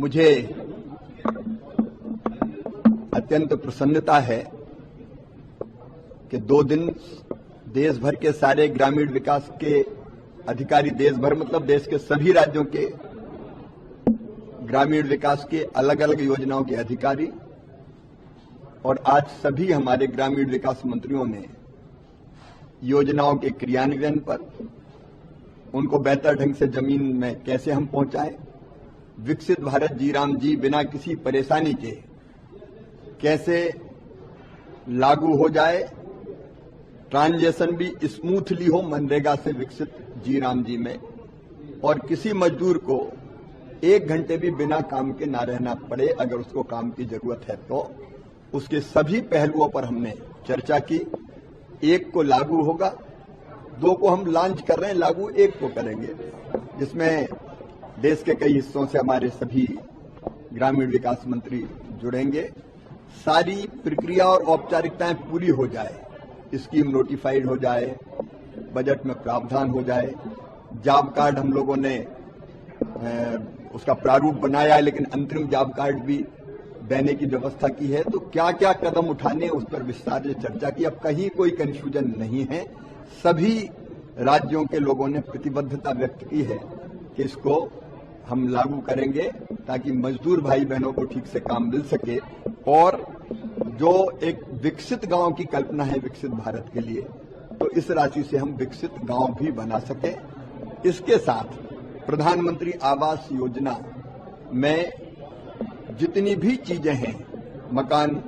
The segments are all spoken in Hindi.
मुझे अत्यंत प्रसन्नता है कि 2 दिन देश भर के सारे ग्रामीण विकास के अधिकारी, देश भर मतलब देश के सभी राज्यों के ग्रामीण विकास के अलग अलग योजनाओं के अधिकारी और आज सभी हमारे ग्रामीण विकास मंत्रियों ने योजनाओं के क्रियान्वयन पर, उनको बेहतर ढंग से जमीन में कैसे हम पहुंचाएं, विकसित भारत जी राम जी बिना किसी परेशानी के कैसे लागू हो जाए, ट्रांजेक्शन भी स्मूथली हो मनरेगा से विकसित जी राम जी में, और किसी मजदूर को 1 घंटे भी बिना काम के ना रहना पड़े अगर उसको काम की जरूरत है तो। उसके सभी पहलुओं पर हमने चर्चा की। 1 को लागू होगा, 2 को हम लॉन्च कर रहे हैं, लागू 1 को करेंगे, जिसमें देश के कई हिस्सों से हमारे सभी ग्रामीण विकास मंत्री जुड़ेंगे। सारी प्रक्रिया और औपचारिकताएं पूरी हो जाए, स्कीम नोटिफाइड हो जाए, बजट में प्रावधान हो जाए, जॉब कार्ड हम लोगों ने उसका प्रारूप बनाया है, लेकिन अंतरिम जॉब कार्ड भी देने की व्यवस्था की है। तो क्या क्या कदम उठाने उस पर विस्तार से चर्चा की। अब कहीं कोई कंफ्यूजन नहीं है, सभी राज्यों के लोगों ने प्रतिबद्धता व्यक्त की है कि इसको हम लागू करेंगे ताकि मजदूर भाई बहनों को ठीक से काम मिल सके और जो एक विकसित गांव की कल्पना है विकसित भारत के लिए, तो इस राशि से हम विकसित गांव भी बना सके। इसके साथ प्रधानमंत्री आवास योजना में जितनी भी चीजें हैं, मकान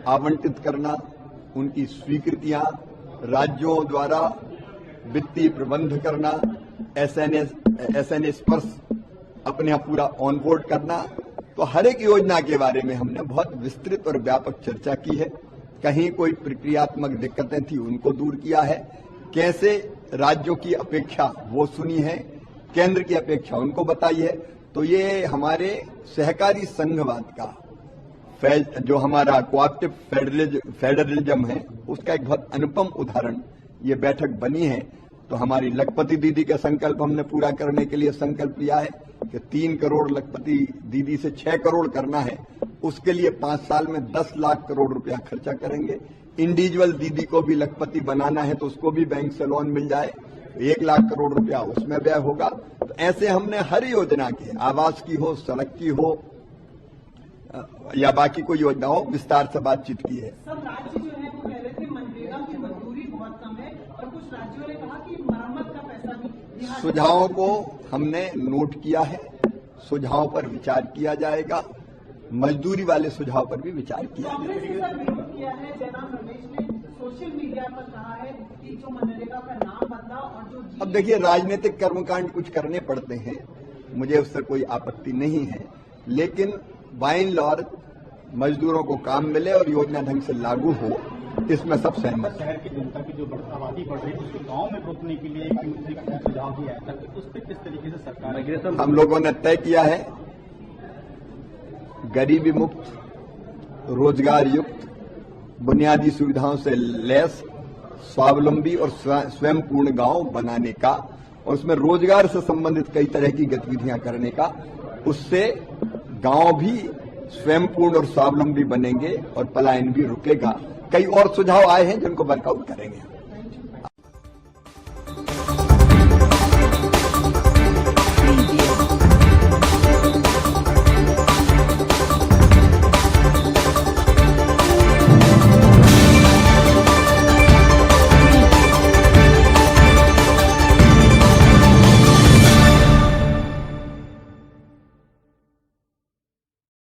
आवंटित करना, उनकी स्वीकृतियां, राज्यों द्वारा वित्तीय प्रबंध करना, एसएनएस पर अपने यहाँ पूरा ऑनबोर्ड करना, तो हर एक योजना के बारे में हमने बहुत विस्तृत और व्यापक चर्चा की है। कहीं कोई प्रक्रियात्मक दिक्कतें थी उनको दूर किया है, कैसे राज्यों की अपेक्षा वो सुनी है, केंद्र की अपेक्षा उनको बताई है। तो ये हमारे सहकारी संघवाद का जो हमारा कोऑपरेटिव फेडरलिज्म है उसका एक बहुत अनुपम उदाहरण ये बैठक बनी है। तो हमारी लखपति दीदी का संकल्प हमने पूरा करने के लिए संकल्प लिया है कि 3 करोड़ लखपति दीदी से 6 करोड़ करना है। उसके लिए 5 साल में 10 लाख करोड़ रुपया खर्चा करेंगे। इंडिविजुअल दीदी को भी लखपति बनाना है तो उसको भी बैंक से लोन मिल जाए, 1 लाख करोड़ रुपया उसमें व्यय होगा। तो ऐसे हमने हर योजना के, आवास की हो, सड़क की हो या बाकी कोई योजना हो, विस्तार से बातचीत की है। सब राज्य जो है वो कह रहे थे मनरेगा की मजदूरी बहुत कम है और कुछ राज्यों ने कहा कि मरम्मत का पैसा भी। सुझावों को हमने नोट किया है, सुझावों पर विचार किया जाएगा, मजदूरी वाले सुझाव पर भी विचार किया जाएगा। कांग्रेस ने सर विरोध किया है, जयराम रमेश ने सोशल मीडिया पर कहा है कि जो मनरेगा का नाम बदला और जो। अब देखिए, राजनीतिक कर्मकांड कुछ करने पड़ते हैं, मुझे उससे कोई आपत्ति नहीं है, लेकिन बाय एंड लार्ज मजदूरों को काम मिले और योजना ढंग से लागू हो, इसमें सब सहमत है। शहर की जनता की जो आबादी बढ़ रही है उसको गांव में रोकने के लिए एक सुझाव दिया है, उस पर किस तरीके से सरकार। हम लोगों ने तय किया है गरीबी मुक्त, रोजगार युक्त, बुनियादी सुविधाओं से लैस, स्वावलंबी और स्वयं पूर्ण गांव बनाने का, और उसमें रोजगार से संबंधित कई तरह की गतिविधियां करने का। उससे गांव भी स्वयं पूर्ण और स्वावलंबी बनेंगे और पलायन भी रुकेगा। कई और सुझाव आए हैं जिनको वर्कआउट करेंगे।